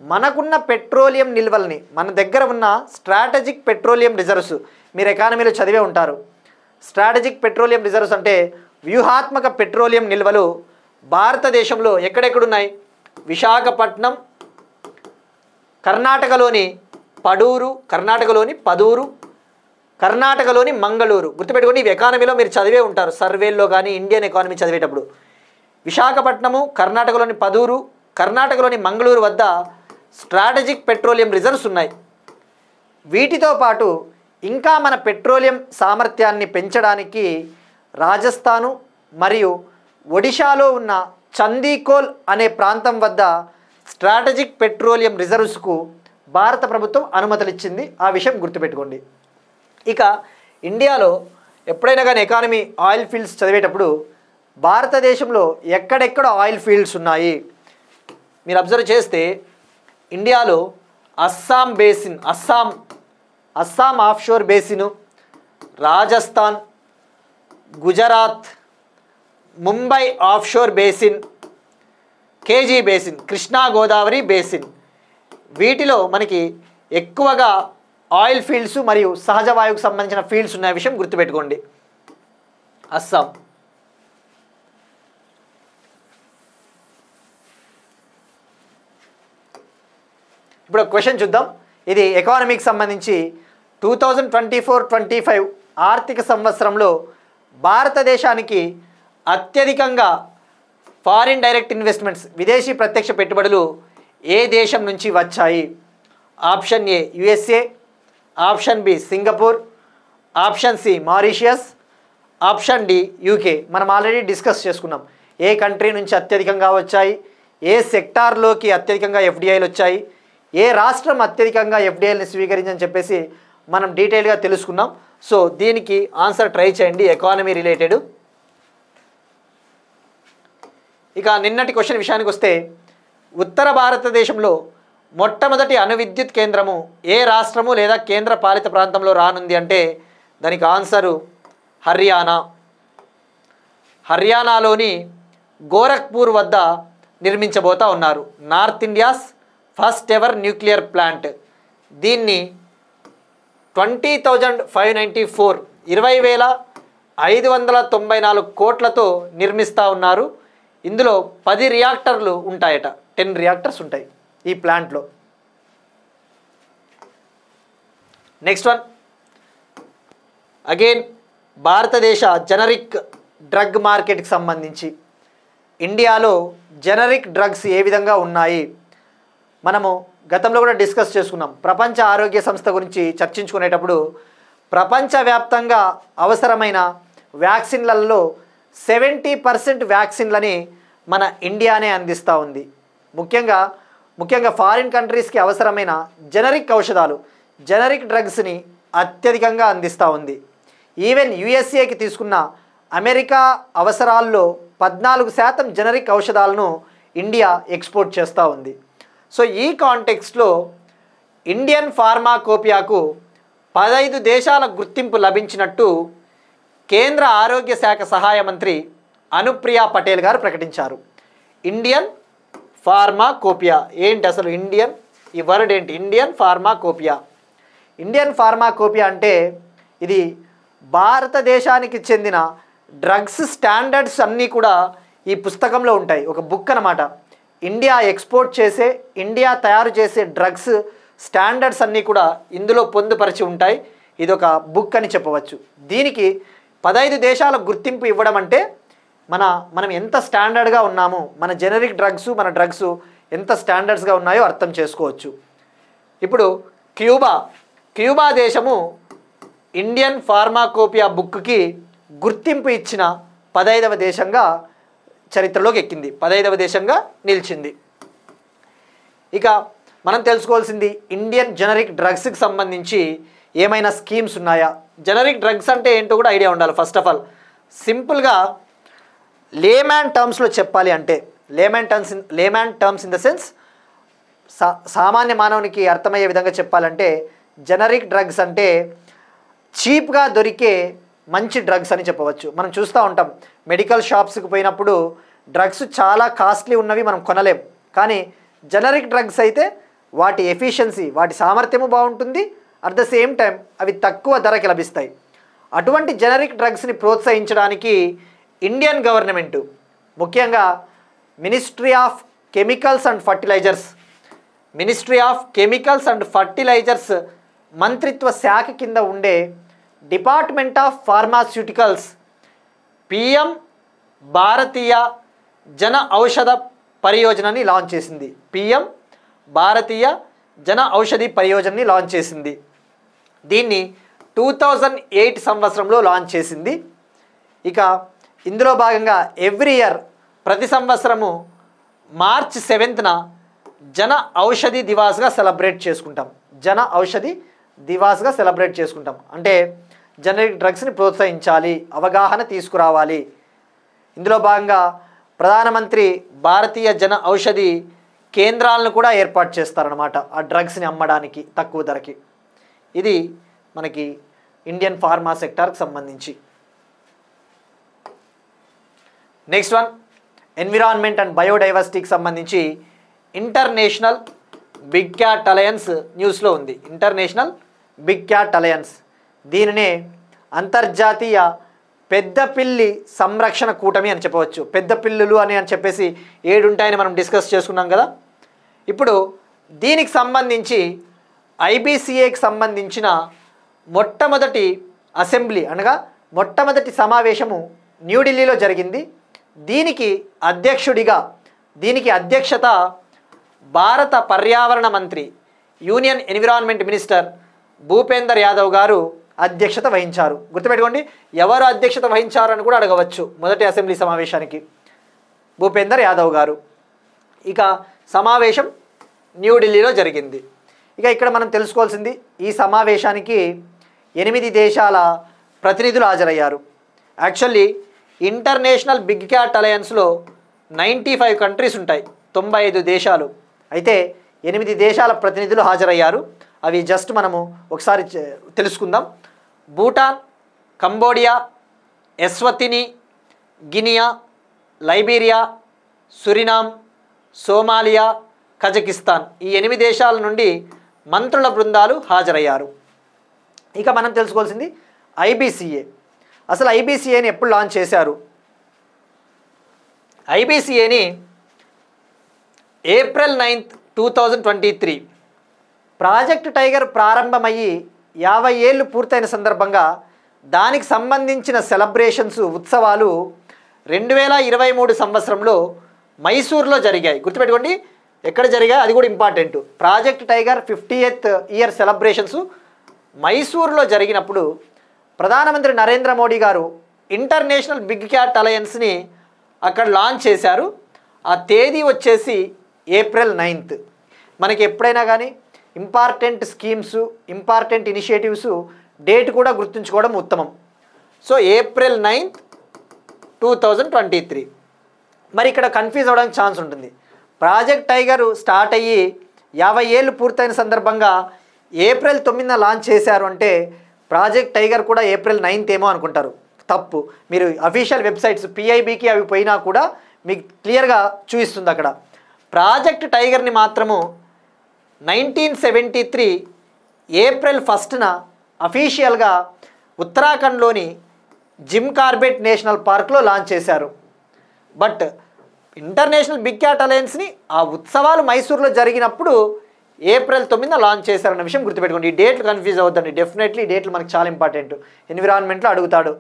మనకున్న పెట్రోలియం నిల్వల్ని, మన దగ్గర ఉన్న స్ట్రాటజిక్ పెట్రోలియం రిజర్వ్స్, మీరు ఎకానమీలో చదివే ఉంటారు. స్ట్రాటజిక్ పెట్రోలియం రిజర్వ్స్ అంటే వ్యూహాత్మక పెట్రోలియం నిల్వలు భారతదేశంలో ఎక్కడెక్కడున్నాయి? విశాఖపట్నం, కర్ణాటకలోని పడూరు, కర్ణాటకలోని మంగళూరు. గుర్తుపెట్టుకోండి, ఇవి ఎకానమీలో మీరు చదివే ఉంటారు సర్వేల్లో కానీ ఇండియన్ ఎకానమీ చదివేటప్పుడు. విశాఖపట్నము, కర్ణాటకలోని పదూరు, కర్ణాటకలోని మంగళూరు వద్ద స్ట్రాటజిక్ పెట్రోలియం రిజర్వ్స్ ఉన్నాయి. వీటితో పాటు ఇంకా మన పెట్రోలియం సామర్థ్యాన్ని పెంచడానికి రాజస్థాను మరియు ఒడిశాలో ఉన్న చందీకోల్ అనే ప్రాంతం వద్ద స్ట్రాటజిక్ పెట్రోలియం రిజర్వ్స్కు భారత ప్రభుత్వం అనుమతులు ఇచ్చింది. ఆ విషయం గుర్తుపెట్టుకోండి. ఇక ఇండియాలో ఎప్పుడైనా కానీ ఎకానమీ ఆయిల్ ఫీల్డ్స్ చదివేటప్పుడు భారతదేశంలో ఎక్కడెక్కడ ఆయిల్ ఫీల్డ్స్ ఉన్నాయి మీరు అబ్జర్వ్ చేస్తే ఇండియాలో Assam basin, Assam offshore basin, Rajasthan, Gujarat, Mumbai offshore basin, KG basin, Krishna Godavari basin, వీటిలో మనకి ఎక్కువగా ఆయిల్ ఫీల్డ్స్ మరియు సహజ వాయువుకు సంబంధించిన ఫీల్డ్స్ ఉన్న విషయం గుర్తుపెట్టుకోండి. అస్సాం. ఇప్పుడు క్వశ్చన్ చూద్దాం. ఇది ఎకానమీకి సంబంధించి 2024-25 ఆర్థిక సంవత్సరంలో భారతదేశానికి అత్యధికంగా ఫారిన్ డైరెక్ట్ ఇన్వెస్ట్మెంట్స్ విదేశీ ప్రత్యక్ష పెట్టుబడులు ఏ దేశం నుంచి వచ్చాయి? Option A USA, option B Singapore, option C Mauritius, option D UK. మనం ఆల్రెడీ డిస్కస్ చేసుకున్నాం ఏ కంట్రీ నుంచి అత్యధికంగా వచ్చాయి, ఏ సెక్టార్లోకి అత్యధికంగా ఎఫ్డిఐలు వచ్చాయి, ఏ రాష్ట్రం అత్యధికంగా ఎఫ్డిఐని స్వీకరించని చెప్పేసి మనం డీటెయిల్గా తెలుసుకున్నాం. సో దీనికి ఆన్సర్ ట్రై చేయండి ఎకానమీ రిలేటెడ్. ఇక నిన్నటి క్వశ్చన్ విషయానికి వస్తే ఉత్తర భారతదేశంలో మొట్టమొదటి అణు విద్యుత్ కేంద్రము ఏ రాష్ట్రము లేదా కేంద్ర పాలిత ప్రాంతంలో రానుంది అంటే దానికి ఆన్సరు హర్యానా. హర్యానాలోని గోరఖ్పూర్ వద్ద నిర్మించబోతా ఉన్నారు north India's first ever nuclear plant. దీన్ని 20,594 20,594 కోట్లతో నిర్మిస్తూ ఉన్నారు. ఇందులో 10 రియాక్టర్లు ఉంటాయట, 10 రియాక్టర్స్ ఉంటాయి ఈ ప్లాంట్లో. నెక్స్ట్ వన్ అగైన్ భారతదేశ జనరిక్ డ్రగ్ మార్కెట్కి సంబంధించి ఇండియాలో జనరిక్ డ్రగ్స్ ఏ విధంగా ఉన్నాయి మనము గతంలో కూడా డిస్కస్ చేసుకున్నాం. ప్రపంచ ఆరోగ్య సంస్థ గురించి చర్చించుకునేటప్పుడు ప్రపంచవ్యాప్తంగా అవసరమైన వ్యాక్సిన్లలో 70% వ్యాక్సిన్లని మన ఇండియానే అందిస్తూ ఉంది. ముఖ్యంగా ఫారిన్ కంట్రీస్కి అవసరమైన జనరిక్ ఔషధాలు, జనరిక్ డ్రగ్స్ని అత్యధికంగా అందిస్తూ ఉంది. ఈవెన్ యుఎస్ఏకి తీసుకున్న అమెరికా అవసరాల్లో 14% జనరిక్ ఔషధాలను ఇండియా ఎక్స్పోర్ట్ చేస్తూ ఉంది. సో ఈ కాంటెక్స్ట్లో ఇండియన్ ఫార్మాకోపియాకు 15 దేశాల గుర్తింపు లభించినట్టు కేంద్ర ఆరోగ్య శాఖ సహాయ మంత్రి అనుప్రియా పటేల్ గారు ప్రకటించారు. ఇండియన్ ఫార్మాకోపియా ఏంటి అసలు? ఈ వర్డ్ ఏంటి? Indian pharmacopoeia. ఇండియన్ ఫార్మాకోపియా అంటే ఇది భారతదేశానికి చెందిన డ్రగ్స్ స్టాండర్డ్స్ అన్నీ కూడా ఈ పుస్తకంలో ఉంటాయి. ఒక బుక్ అన్నమాట. ఇండియా ఎక్స్పోర్ట్ చేసే, ఇండియా తయారు చేసే డ్రగ్స్ స్టాండర్డ్స్ అన్నీ కూడా ఇందులో పొందుపరిచి ఉంటాయి. ఇది ఒక బుక్ అని చెప్పవచ్చు. దీనికి 15 దేశాల గుర్తింపు ఇవ్వడం అంటే మనం ఎంత స్టాండర్డ్గా ఉన్నామో, మన జెనరిక్ డ్రగ్స్, మన డ్రగ్స్ ఎంత స్టాండర్డ్స్గా ఉన్నాయో అర్థం చేసుకోవచ్చు. ఇప్పుడు క్యూబా దేశము ఇండియన్ ఫార్మాకోపియా బుక్కి గుర్తింపు ఇచ్చిన 15వ దేశంగా చరిత్రలోకి ఎక్కింది, 15వ దేశంగా నిలిచింది. ఇక మనం తెలుసుకోవాల్సింది ఇండియన్ జెనరిక్ డ్రగ్స్కి సంబంధించి ఏమైనా స్కీమ్స్ ఉన్నాయా? జెనరిక్ డ్రగ్స్ అంటే ఏంటో కూడా ఐడియా ఉండాలి. ఫస్ట్ ఆఫ్ ఆల్ సింపుల్గా లేమ్యాన్ టర్మ్స్లో చెప్పాలి అంటే, layman terms in the sense సామాన్య మానవునికి అర్థమయ్యే విధంగా చెప్పాలంటే జెనరిక్ డ్రగ్స్ అంటే చీప్గా దొరికే మంచి డ్రగ్స్ అని చెప్పవచ్చు. మనం చూస్తూ ఉంటాం మెడికల్ షాప్స్కి పోయినప్పుడు డ్రగ్స్ చాలా కాస్ట్లీ ఉన్నవి మనం కొనలేం. కానీ జెనరిక్ డ్రగ్స్ అయితే వాటి ఎఫిషియన్సీ, వాటి సామర్థ్యము బాగుంటుంది, అట్ ద సేమ్ టైం అవి తక్కువ ధరకి లభిస్తాయి. అటువంటి జెనరిక్ డ్రగ్స్ని ప్రోత్సహించడానికి ఇండియన్ గవర్నమెంట్, ముఖ్యంగా Ministry of Chemicals and Fertilizers మంత్రిత్వ శాఖ కింద ఉండే Department of Pharmaceuticals PM Bharatiya Jan Aushadhi పరియోజనని launch చేసింది. పిఎం భారతీయ జన ఔషధి పరియోజనని లాంచ్ చేసింది. దీన్ని 2008 సంవత్సరంలో లాంచ్ చేసింది. ఇక ఇందులో భాగంగా ఎవ్రీ ఇయర్ ప్రతి సంవత్సరము మార్చ్ 7న జన ఔషధి దివాస్గా సెలబ్రేట్ చేసుకుంటాం. అంటే జనరిక్ డ్రగ్స్ని ప్రోత్సహించాలి, అవగాహన తీసుకురావాలి. ఇందులో భాగంగా ప్రధానమంత్రి భారతీయ జన ఔషధి కేంద్రాలను కూడా ఏర్పాటు చేస్తారన్నమాట ఆ డ్రగ్స్ని అమ్మడానికి తక్కువ ధరకి. ఇది మనకి ఇండియన్ ఫార్మా సెక్టార్కి సంబంధించి. నెక్స్ట్ వన్ ఎన్విరాన్మెంట్ అండ్ బయోడైవర్సిటీకి సంబంధించి ఇంటర్నేషనల్ బిగ్ క్యాట్ అలయన్స్ న్యూస్లో ఉంది. ఇంటర్నేషనల్ బిగ్ క్యాట్ అలయన్స్, దీనినే అంతర్జాతీయ పెద్ద పిల్లి సంరక్షణ కూటమి అని చెప్పవచ్చు. పెద్ద పిల్లులు అని చెప్పేసి 7 ఉంటాయని మనం డిస్కస్ చేసుకున్నాం కదా. ఇప్పుడు దీనికి సంబంధించి ఐబీసీఏకి సంబంధించిన మొట్టమొదటి అసెంబ్లీ అనగా మొట్టమొదటి సమావేశము న్యూఢిల్లీలో జరిగింది. దీనికి అధ్యక్షత భారత పర్యావరణ మంత్రి union environment minister Bhupender Yadav గారు అధ్యక్షత వహించారు. గుర్తుపెట్టుకోండి, ఎవరు అధ్యక్షత వహించారు అని కూడా అడగవచ్చు. మొదటి అసెంబ్లీ సమావేశానికి భూపేందర్ యాదవ్ గారు. ఇక సమావేశం న్యూఢిల్లీలో జరిగింది. ఇక ఇక్కడ మనం తెలుసుకోవాల్సింది, ఈ సమావేశానికి 8 దేశాల ప్రతినిధులు హాజరయ్యారు. యాక్చువల్లీ ఇంటర్నేషనల్ బిగ్ క్యాట్ అలయన్స్లో 95 కంట్రీస్ ఉంటాయి, 95 దేశాలు. అయితే 8 దేశాల ప్రతినిధులు హాజరయ్యారు. అవి జస్ట్ మనము ఒకసారి తెలుసుకుందాం. Bhutan, Cambodia, Eswatini, Guinea, Liberia, Suriname, Somalia, Kazakhstan, ఈ 8 దేశాల నుండి మంత్రుల బృందాలు హాజరయ్యారు. ఇక మనం తెలుసుకోవాల్సింది ఐబీసీఏ. అసలు ఐబీసీఏని ఎప్పుడు లాంచ్ చేశారు? ఐబీసీఏని ఏప్రిల్ 9, 2023 ప్రాజెక్ట్ టైగర్ ప్రారంభమయ్యి 50 ఏళ్ళు పూర్తయిన సందర్భంగా దానికి సంబంధించిన సెలబ్రేషన్స్, ఉత్సవాలు 2023 సంవత్సరంలో మైసూర్లో జరిగాయి. గుర్తుపెట్టుకోండి, ఎక్కడ జరిగాయి అది కూడా important. Project tiger 50th year celebrations మైసూర్లో జరిగినప్పుడు ప్రధానమంత్రి నరేంద్ర మోడీ గారు ఇంటర్నేషనల్ బిగ్ క్యాట్ అలయన్స్ని అక్కడ లాంచ్ చేశారు. ఆ తేదీ వచ్చేసి ఏప్రిల్ 9. మనకి ఎప్పుడైనా కానీ important schemes, important initiatives date కూడా గుర్తుంచుకోవడం ఉత్తమం. So April 9, 2023. మరి ఇక్కడ కన్ఫ్యూజ్ అవ్వడానికి ఛాన్స్ ఉంటుంది. ప్రాజెక్ట్ టైగర్ స్టార్ట్ అయ్యి 50 ఏళ్ళు పూర్తయిన సందర్భంగా ఏప్రిల్ 9న లాంచ్ చేశారు అంటే ప్రాజెక్ట్ టైగర్ కూడా ఏప్రిల్ 9th ఏమో అనుకుంటారు. తప్పు. మీరు అఫీషియల్ వెబ్సైట్స్ పిఐబికి అవి పోయినా కూడా మీకు క్లియర్గా చూపిస్తుంది. అక్కడ ప్రాజెక్ట్ టైగర్ని మాత్రము 1973 ఏప్రిల్ 1న అఫీషియల్గా ఉత్తరాఖండ్లోని జిమ్ కార్బెట్ నేషనల్ పార్క్లో లాంచ్ చేశారు. బట్ ఇంటర్నేషనల్ బిగ్ క్యాట్ అలయన్స్ని ఆ ఉత్సవాలు మైసూర్లో జరిగినప్పుడు ఏప్రిల్ 9న లాంచ్ చేశారన్న విషయం గుర్తుపెట్టుకోండి. ఈ డేట్లు కన్ఫ్యూజ్ అవుతుంది. డెఫినెట్లీ డేట్లు మనకు చాలా ఇంపార్టెంట్, ఎన్విరాన్మెంట్లో అడుగుతాడు.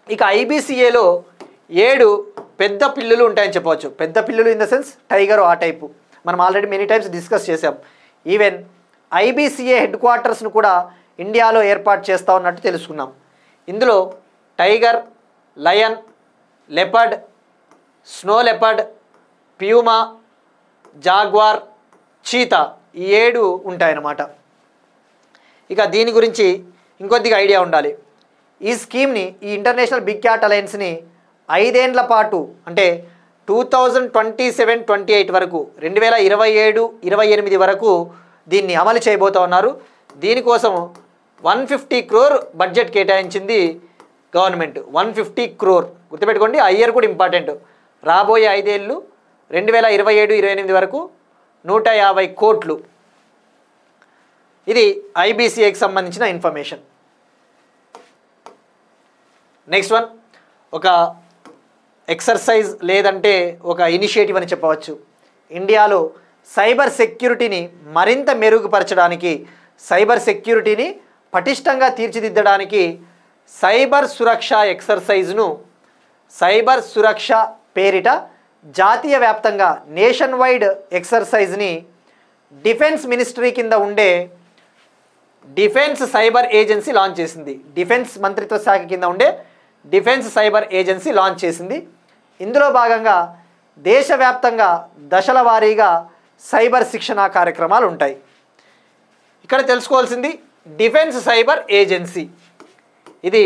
ఇక ఐబీసీఏలో 7 పెద్ద పిల్లులు ఉంటాయని చెప్పవచ్చు. పెద్ద పిల్లులు ఇన్ ద సెన్స్ టైగర్, ఆ టైపు మనం ఆల్రెడీ మెనీ టైమ్స్ డిస్కస్ చేసాం. ఈవెన్ ఐబీసీఏ హెడ్ క్వార్టర్స్ను కూడా ఇండియాలో ఏర్పాటు చేస్తూ ఉన్నట్టు తెలుసుకున్నాం. ఇందులో tiger, lion, leopard, snow leopard, Puma, jaguar, cheetah, ఈ 7 ఉంటాయన్నమాట. ఇక దీని గురించి ఇంకొద్దిగా ఐడియా ఉండాలి. ఈ స్కీమ్ని, ఈ ఇంటర్నేషనల్ బిగ్ క్యాట్ అలయన్స్ని 5 ఏళ్ల పాటు అంటే 2027-28 వరకు, 2027-28 వరకు దీన్ని అమలు చేయబోతూ ఉన్నారు. దీనికోసం 150 crore బడ్జెట్ కేటాయించింది గవర్నమెంట్. 150 crore గుర్తుపెట్టుకోండి. ఆ ఇయర్ కూడా ఇంపార్టెంట్. రాబోయే 5 ఏళ్ళు 2027-28 వరకు 150 కోట్లు. ఇది ఐబీసీఏకి సంబంధించిన ఇన్ఫర్మేషన్. నెక్స్ట్ వన్, ఒక ఎక్సర్సైజ్ లేదంటే ఒక ఇనిషియేటివ్ అని చెప్పవచ్చు. ఇండియాలో సైబర్ సెక్యూరిటీని మరింత మెరుగుపరచడానికి, సైబర్ సెక్యూరిటీని పటిష్టంగా తీర్చిదిద్దడానికి సైబర్ సురక్ష ఎక్సర్సైజ్ను, సైబర్ సురక్ష పేరిట జాతీయ వ్యాప్తంగా నేషన్ వైడ్ ఎక్సర్సైజ్ని డిఫెన్స్ మినిస్ట్రీ కింద ఉండే డిఫెన్స్ సైబర్ ఏజెన్సీ లాంచ్ చేసింది. డిఫెన్స్ మంత్రిత్వ శాఖ కింద ఉండే డిఫెన్స్ సైబర్ ఏజెన్సీ లాంచ్ చేసింది. ఇందులో భాగంగా దేశవ్యాప్తంగా దశల వారీగా సైబర్ శిక్షణా కార్యక్రమాలు ఉంటాయి. ఇక్కడ తెలుసుకోవాల్సింది, డిఫెన్స్ సైబర్ ఏజెన్సీ ఇది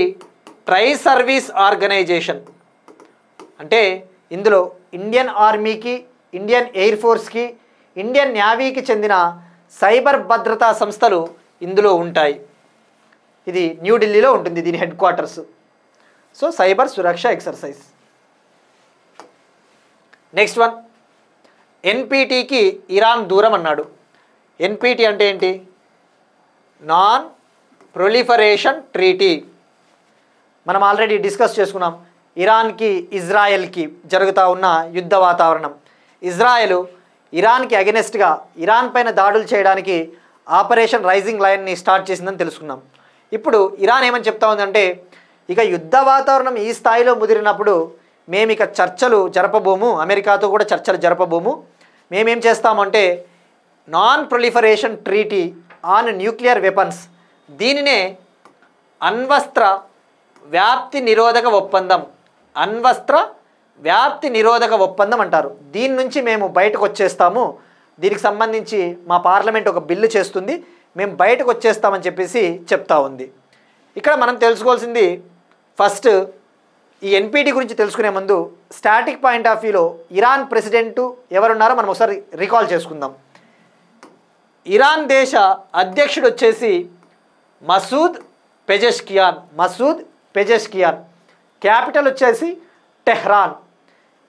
ట్రై సర్వీస్ ఆర్గనైజేషన్. అంటే ఇందులో ఇండియన్ ఆర్మీకి, ఇండియన్ ఎయిర్ ఫోర్స్కి, ఇండియన్ నేవీకి చెందిన సైబర్ భద్రతా సంస్థలు ఇందులో ఉంటాయి. ఇది న్యూఢిల్లీలో ఉంటుంది దీని హెడ్ క్వార్టర్స్. సో సైబర్ సురక్ష ఎక్సర్సైజ్. నెక్స్ట్ వన్, ఎన్పిటికి ఇరాన్ దూరం అన్నాడు. ఎన్పిటి అంటే ఏంటి? Non proliferation treaty. మనం ఆల్రెడీ డిస్కస్ చేసుకున్నాం. ఇరాన్కి ఇజ్రాయెల్కి జరుగుతూ ఉన్న యుద్ధ వాతావరణం. ఇజ్రాయెల్ ఇరాన్కి అగెనెస్ట్గా ఇరాన్ పైన దాడులు చేయడానికి ఆపరేషన్ రైజింగ్ లయన్ని స్టార్ట్ చేసిందని తెలుసుకున్నాం. ఇప్పుడు ఇరాన్ ఏమని చెప్తా ఉందంటే, ఇక యుద్ధ వాతావరణం ఈ స్థాయిలో ముదిరినప్పుడు మేము ఇక చర్చలు జరపబోము, అమెరికాతో కూడా చర్చలు జరపబోము, మేమేం చేస్తామంటే non proliferation treaty on nuclear weapons, దీనినే అణ్వస్త్ర వ్యాప్తి నిరోధక ఒప్పందం, అణ్వస్త్ర వ్యాప్తి నిరోధక ఒప్పందం అంటారు. దీని నుంచి మేము బయటకు వచ్చేస్తాము, దీనికి సంబంధించి మా పార్లమెంట్ ఒక బిల్లు చేస్తుంది, మేము బయటకు వచ్చేస్తామని చెప్పేసి చెప్తా ఉంది. ఇక్కడ మనం తెలుసుకోవాల్సింది ఫస్ట్ ఈ ఎన్పిటి గురించి తెలుసుకునే ముందు స్టాటిక్ పాయింట్ ఆఫ్ వ్యూలో ఇరాన్ ప్రెసిడెంట్ ఎవరున్నారో మనం ఒకసారి రికాల్ చేసుకుందాం. ఇరాన్ దేశ అధ్యక్షుడు వచ్చేసి Masoud Pezeshkian, Masoud Pezeshkian. Capital వచ్చేసి టెహ్రాన్.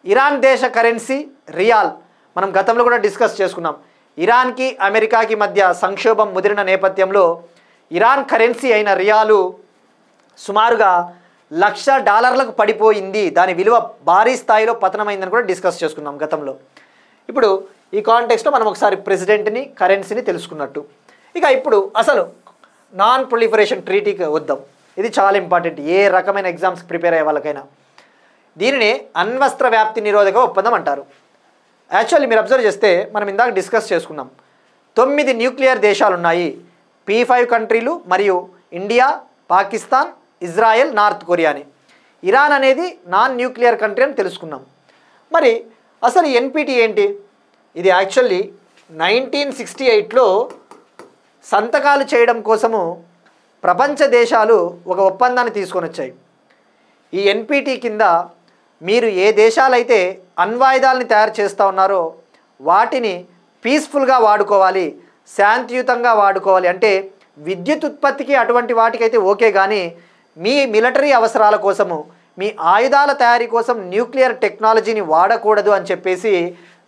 ఇరాన్ దేశ కరెన్సీ రియాల్. మనం గతంలో కూడా డిస్కస్ చేసుకున్నాం. ఇరాన్కి అమెరికాకి మధ్య సంక్షోభం ముదిరిన నేపథ్యంలో ఇరాన్ కరెన్సీ అయిన రియాలు సుమారుగా $1,00,000 పడిపోయింది, దాని విలువ భారీ స్థాయిలో పతనమైందని కూడా డిస్కస్ చేసుకున్నాం గతంలో. ఇప్పుడు ఈ కాంటెక్స్ట్లో మనం ఒకసారి ప్రెసిడెంట్ని కరెన్సీని తెలుసుకున్నట్టు. ఇక ఇప్పుడు అసలు నాన్ ప్రొలిఫరేషన్ ట్రీటీకి వద్దాం. ఇది చాలా ఇంపార్టెంట్ ఏ రకమైన ఎగ్జామ్స్ ప్రిపేర్ అయ్యే వాళ్ళకైనా. దీనినే అణ్వస్త్ర వ్యాప్తి నిరోధక ఒప్పందం అంటారు. యాక్చువల్లీ మీరు అబ్జర్వ్ చేస్తే మనం ఇందాక డిస్కస్ చేసుకున్నాం, 9 న్యూక్లియర్ దేశాలు ఉన్నాయి. P5 కంట్రీలు మరియు India, Pakistan, Israel, north Korea అని. ఇరాన్ అనేది నాన్ న్యూక్లియర్ కంట్రీ అని తెలుసుకున్నాం. మరి అసలు ఎన్పిటి ఏంటి? ఇది యాక్చువల్లీ 1968లో సంతకాలు చేయడం కోసము ప్రపంచ దేశాలు ఒక ఒప్పందాన్ని తీసుకొని వచ్చాయి. ఈ ఎన్పిటి కింద మీరు ఏ దేశాలైతే అణ్వాయుధాలని తయారు చేస్తూ ఉన్నారో వాటిని పీస్ఫుల్గా వాడుకోవాలి, శాంతియుతంగా వాడుకోవాలి. అంటే విద్యుత్ ఉత్పత్తికి అటువంటి వాటికైతే ఓకే, కానీ మీ మిలిటరీ అవసరాల కోసము, మీ ఆయుధాల తయారీ కోసం న్యూక్లియర్ టెక్నాలజీని వాడకూడదు అని చెప్పేసి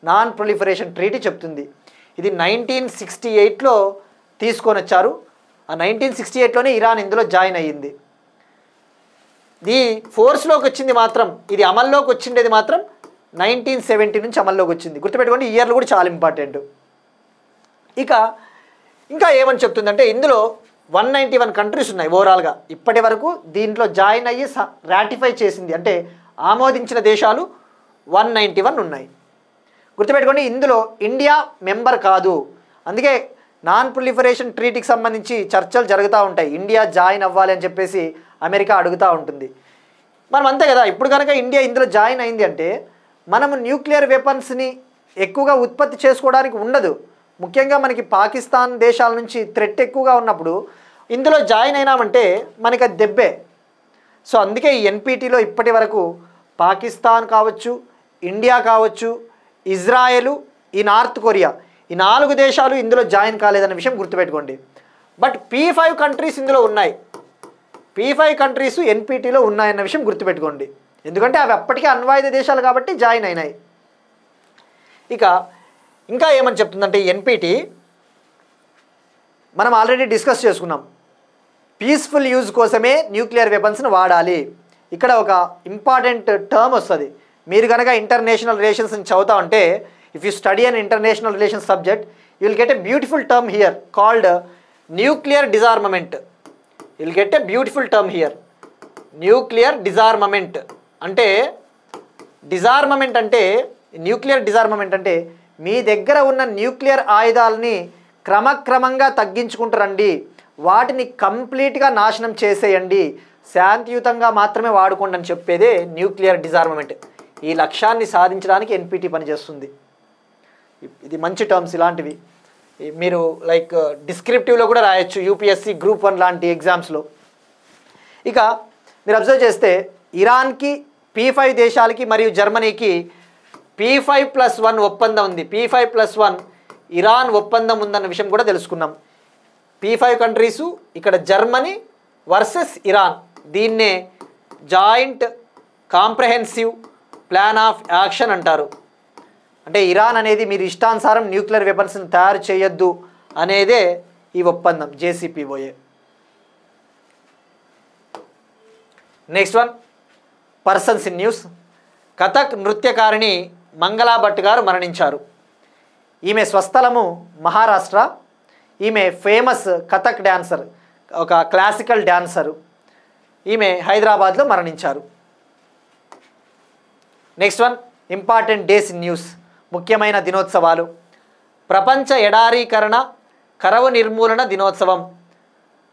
నాన్ ప్రొలిఫరేషన్ ట్రీటీ చెప్తుంది. ఇది 1968లో తీసుకొని వచ్చారు. ఆ 1968లోనే ఇరాన్ ఇందులో జాయిన్ అయ్యింది. ఇది ఫోర్స్లోకి వచ్చింది మాత్రం, ఇది అమల్లోకి వచ్చిండేది మాత్రం 1970 నుంచి అమల్లోకి వచ్చింది. గుర్తుపెట్టుకోండి, ఇయర్లు కూడా చాలా ఇంపార్టెంట్. ఇంకా ఏమని చెప్తుందంటే ఇందులో 191 కంట్రీస్ ఉన్నాయి ఓవరాల్గా. ఇప్పటి వరకు దీంట్లో జాయిన్ అయ్యి రాటిఫై చేసింది అంటే ఆమోదించిన దేశాలు 191 ఉన్నాయి. గుర్తుపెట్టుకోండి, ఇందులో ఇండియా మెంబర్ కాదు. అందుకే నాన్ ప్రొలిఫరేషన్ ట్రీటీకి సంబంధించి చర్చలు జరుగుతూ ఉంటాయి. ఇండియా జాయిన్ అవ్వాలి అని చెప్పేసి అమెరికా అడుగుతూ ఉంటుంది. మనం అంతే కదా. ఇప్పుడు కనుక ఇండియా ఇందులో జాయిన్ అయింది అంటే మనము న్యూక్లియర్ వెపన్స్ని ఎక్కువగా ఉత్పత్తి చేసుకోవడానికి ఉండదు. ముఖ్యంగా మనకి పాకిస్తాన్ దేశాల నుంచి థ్రెట్ ఎక్కువగా ఉన్నప్పుడు ఇందులో జాయిన్ అయినామంటే మనకి అది దెబ్బే. సో అందుకే ఈ ఎన్పిటిలో ఇప్పటి వరకు పాకిస్తాన్ కావచ్చు, ఇండియా కావచ్చు, ఇజ్రాయెల్, ఈ నార్త్ కొరియా, ఈ 4 దేశాలు ఇందులో జాయిన్ కాలేదన్న విషయం గుర్తుపెట్టుకోండి. బట్ P5 కంట్రీస్ ఇందులో ఉన్నాయి. P5 కంట్రీస్ ఎన్పిటిలో ఉన్నాయన్న విషయం గుర్తుపెట్టుకోండి. ఎందుకంటే అవి అప్పటికే అణ్వాయుధ దేశాలు కాబట్టి జాయిన్ అయినాయి. ఇంకా ఏమని చెప్తుందంటే ఎన్పిటి మనం ఆల్రెడీ డిస్కస్ చేసుకున్నాం. పీస్ఫుల్ యూజ్ కోసమే న్యూక్లియర్ వెపన్స్ని వాడాలి. ఇక్కడ ఒక ఇంపార్టెంట్ టర్మ్ వస్తుంది. మీరు కనుక ఇంటర్నేషనల్ రిలేషన్స్ని చదువుతా ఉంటే, if you study an international relations subject, you will get a beautiful term here called nuclear disarmament. You will get a beautiful term here, nuclear disarmament. అంటే డిజార్మమెంట్ అంటే న్యూక్లియర్ డిజార్మమెంట్ అంటే మీ దగ్గర ఉన్న న్యూక్లియర్ ఆయుధాలని క్రమక్రమంగా తగ్గించుకుంటూ రండి, వాటిని కంప్లీట్గా నాశనం చేసేయండి, శాంతియుతంగా మాత్రమే వాడుకోండి అని చెప్పేదే న్యూక్లియర్ డిజార్మమెంట్. ఈ లక్ష్యాన్ని సాధించడానికి ఎన్పిటి పనిచేస్తుంది. ఇది మంచి టర్మ్స్. ఇలాంటివి మీరు లైక్ డిస్క్రిప్టివ్లో కూడా రాయొచ్చు, యూపీఎస్సి గ్రూప్ 1 లాంటి ఎగ్జామ్స్లో. మీరు అబ్జర్వ్ చేస్తే ఇరాన్కి, P5 దేశాలకి మరియు జర్మనీకి P5+1 ఒప్పందం ఉంది. P5+1 ఇరాన్ ఒప్పందం ఉందన్న విషయం కూడా తెలుసుకున్నాం. P5 కంట్రీసు, ఇక్కడ జర్మనీ వర్సెస్ ఇరాన్. దీన్నే joint comprehensive plan of action అంటారు. అంటే ఇరాన్ అనేది మీరు ఇష్టానుసారం న్యూక్లియర్ వెపన్స్ని తయారు చేయొద్దు అనేదే ఈ ఒప్పందం JCPOA. Next one, persons in news. Kathak నృత్యకారిణి మంగళా భట్ గారు మరణించారు. ఈమె స్వస్థలము మహారాష్ట్ర. ఈమె ఫేమస్ కథక్ డ్యాన్సర్, ఒక క్లాసికల్ డ్యాన్సరు. ఈమె హైదరాబాద్లో మరణించారు. Next one, important days in news. ముఖ్యమైన దినోత్సవాలు. ప్రపంచ ఎడారీకరణ కరవు నిర్మూలన దినోత్సవం,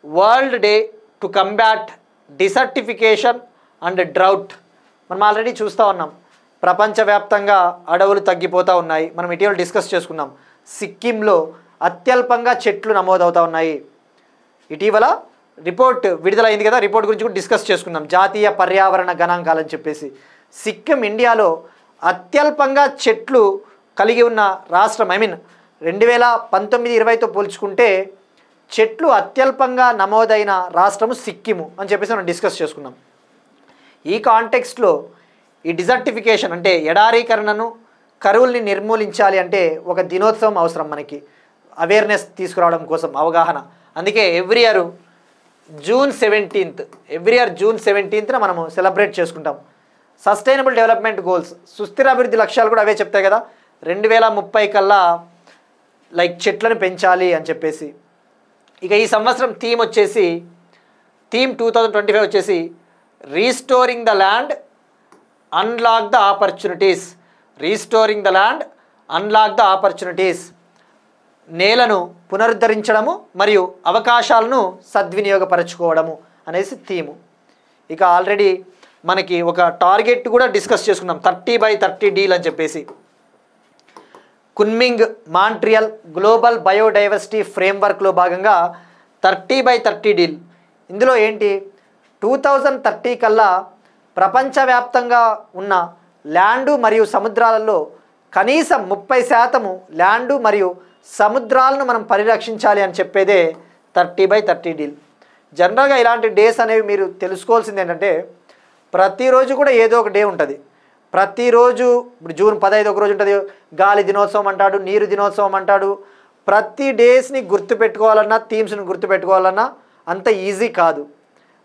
world day to combat desertification and drought. మనం ఆల్రెడీ చూస్తూ ఉన్నాం, ప్రపంచవ్యాప్తంగా అడవులు తగ్గిపోతూ ఉన్నాయి. మనం ఇటీవల డిస్కస్ చేసుకున్నాం. సిక్కింలో అత్యల్పంగా చెట్లు నమోదవుతూ ఉన్నాయి. ఇటీవల రిపోర్ట్ విడుదలైంది కదా, రిపోర్ట్ గురించి కూడా డిస్కస్ చేసుకున్నాం. జాతీయ పర్యావరణ గణాంకాలని చెప్పేసి సిక్కిం ఇండియాలో అత్యల్పంగా చెట్లు కలిగి ఉన్న రాష్ట్రం. 2019-20తో పోల్చుకుంటే చెట్లు అత్యల్పంగా నమోదైన రాష్ట్రము సిక్కిము అని చెప్పేసి మనం డిస్కస్ చేసుకున్నాం. ఈ కాంటెక్స్ట్లో ఈ డిజర్టిఫికేషన్ అంటే ఎడారీకరణను, కరువుల్ని నిర్మూలించాలి అంటే ఒక దినోత్సవం అవసరం మనకి, అవేర్నెస్ తీసుకురావడం కోసం, అవగాహన. అందుకే ఎవ్రీ ఇయర్ జూన్ 17న మనము సెలబ్రేట్ చేసుకుంటాం. సస్టైనబుల్ డెవలప్మెంట్ గోల్స్, సుస్థిర అభివృద్ధి లక్ష్యాలు కూడా అవే చెప్తాయి కదా. 2030 కల్లా చెట్లను పెంచాలి అని చెప్పేసి. ఇక ఈ సంవత్సరం థీమ్ 2025 వచ్చేసి restoring the land, unlock the opportunities. Restoring the land, unlock the opportunities. నేలను పునరుద్ధరించడము మరియు అవకాశాలను సద్వినియోగపరచుకోవడము అనేసి థీము. ఇక ఆల్రెడీ మనకి ఒక టార్గెట్ కూడా డిస్కస్ చేసుకున్నాం, 30/30 డీల్ అని చెప్పేసి. కున్మింగ్ మాంట్రియల్ గ్లోబల్ బయోడైవర్సిటీ ఫ్రేమ్వర్క్లో భాగంగా 30/30 డీల్. ఇందులో ఏంటి, 2030 కల్లా ప్రపంచవ్యాప్తంగా ఉన్న ల్యాండు మరియు సముద్రాలలో కనీసం 30% ల్యాండు మరియు సముద్రాలను మనం పరిరక్షించాలి అని చెప్పేదే 30/30 డీల్. జనరల్గా ఇలాంటి డేస్ అనేవి మీరు తెలుసుకోవాల్సింది ఏంటంటే, ప్రతిరోజు కూడా ఏదో ఒక డే ఉంటుంది. ప్రతిరోజు ఇప్పుడు జూన్ 15 ఒక రోజు ఉంటుంది, గాలి దినోత్సవం అంటాడు, నీరు దినోత్సవం అంటాడు. ప్రతి డేస్ని గుర్తుపెట్టుకోవాలన్నా, థీమ్స్ని గుర్తుపెట్టుకోవాలన్నా అంత ఈజీ కాదు.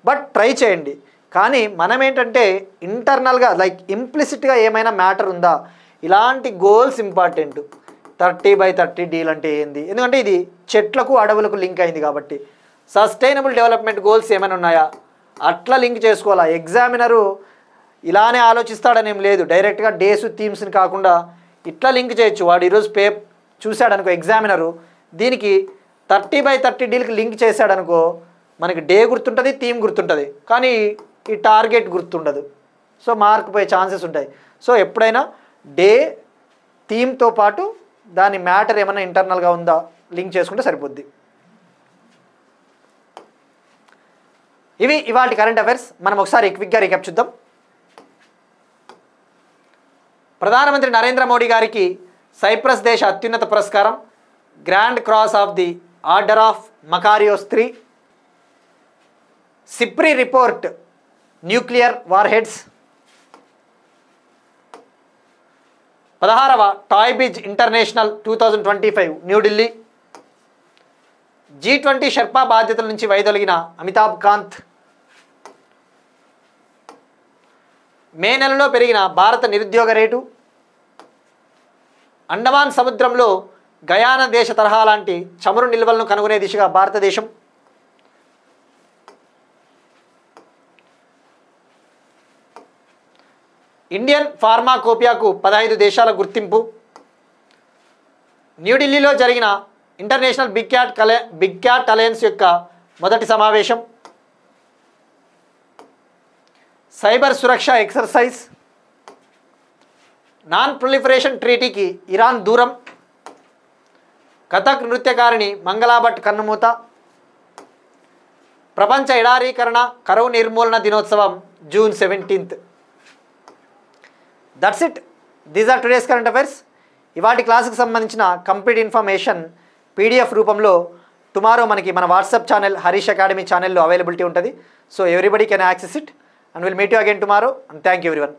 బట్ ట్రై చేయండి. కానీ మనం ఏంటంటే ఇంటర్నల్గా ఇంప్లిసిట్గా ఏమైనా మ్యాటర్ ఉందా, ఇలాంటి గోల్స్ ఇంపార్టెంట్. 30/30 డీల్ అంటే ఏంది, ఎందుకంటే ఇది చెట్లకు అడవులకు లింక్ అయింది కాబట్టి. సస్టైనబుల్ డెవలప్మెంట్ గోల్స్ ఏమైనా ఉన్నాయా అట్లా లింక్ చేసుకోవాలా. ఎగ్జామినరు ఇలానే ఆలోచిస్తాడనేం లేదు, డైరెక్ట్గా డేస్ థీమ్స్ని కాకుండా ఇట్లా లింక్ చేయొచ్చు. వాడు ఈరోజు చూశాడనుకో ఎగ్జామినరు, దీనికి 30/30 డీల్కి లింక్ చేశాడనుకో, మనకి డే గుర్తుంటుంది, థీమ్ గుర్తుంటుంది, కానీ ఈ టార్గెట్ గుర్తుండదు. సో మార్క్ పోయే ఛాన్సెస్ ఉంటాయి. సో ఎప్పుడైనా డే థీమ్తో పాటు దాని మ్యాటర్ ఏమైనా ఇంటర్నల్గా ఉందా లింక్ చేసుకుంటే సరిపోద్ది. ఇవి ఇవాళ కరెంట్ అఫైర్స్. మనం ఒకసారి క్విక్గా రీక్యాప్ చూద్దాం. ప్రధానమంత్రి నరేంద్ర మోడీ గారికి సైప్రస్ దేశ అత్యున్నత పురస్కారం grand cross of the order of Makarios III. SIPRI report nuclear war heads. 16వ toy biz international 2025 New Delhi. G20 Sherpa బాధ్యతల నుంచి వైదొలిగిన అమితాబ్ కాంత్. మే నెలలో పెరిగిన భారత నిరుద్యోగ రేటు. అండమాన్ సముద్రంలో గయానా దేశ తరహా లాంటి చమురు నిల్వలను కనుగొనే దిశగా భారతదేశం. ఇండియన్ ఫార్మాకోపియాకు 15 దేశాల గుర్తింపు. న్యూఢిల్లీలో జరిగిన ఇంటర్నేషనల్ బిగ్ క్యాట్ అలయన్స్ యొక్క మొదటి సమావేశం. సైబర్ సురక్ష ఎక్సర్సైజ్. నాన్ ప్రొలిఫరేషన్ ట్రీటీకి ఇరాన్ దూరం. కథక్ నృత్యకారిణి మంగళా భట్ కన్నుమూత. ప్రపంచ ఎడారీకరణ కరువు నిర్మూలన దినోత్సవం June 17th. That's it. These are today's current affairs. ఇవాటి క్లాస్కి సంబంధించిన కంప్లీట్ ఇన్ఫర్మేషన్ PDF రూపంలో టుమారో మనకి మన వాట్సాప్ ఛానల్ హరీష్ అకాడమీ ఛానల్లో అవైలబిలిటీ ఉంటుంది. So everybody can access it and we'll meet you again tomorrow and thank you everyone.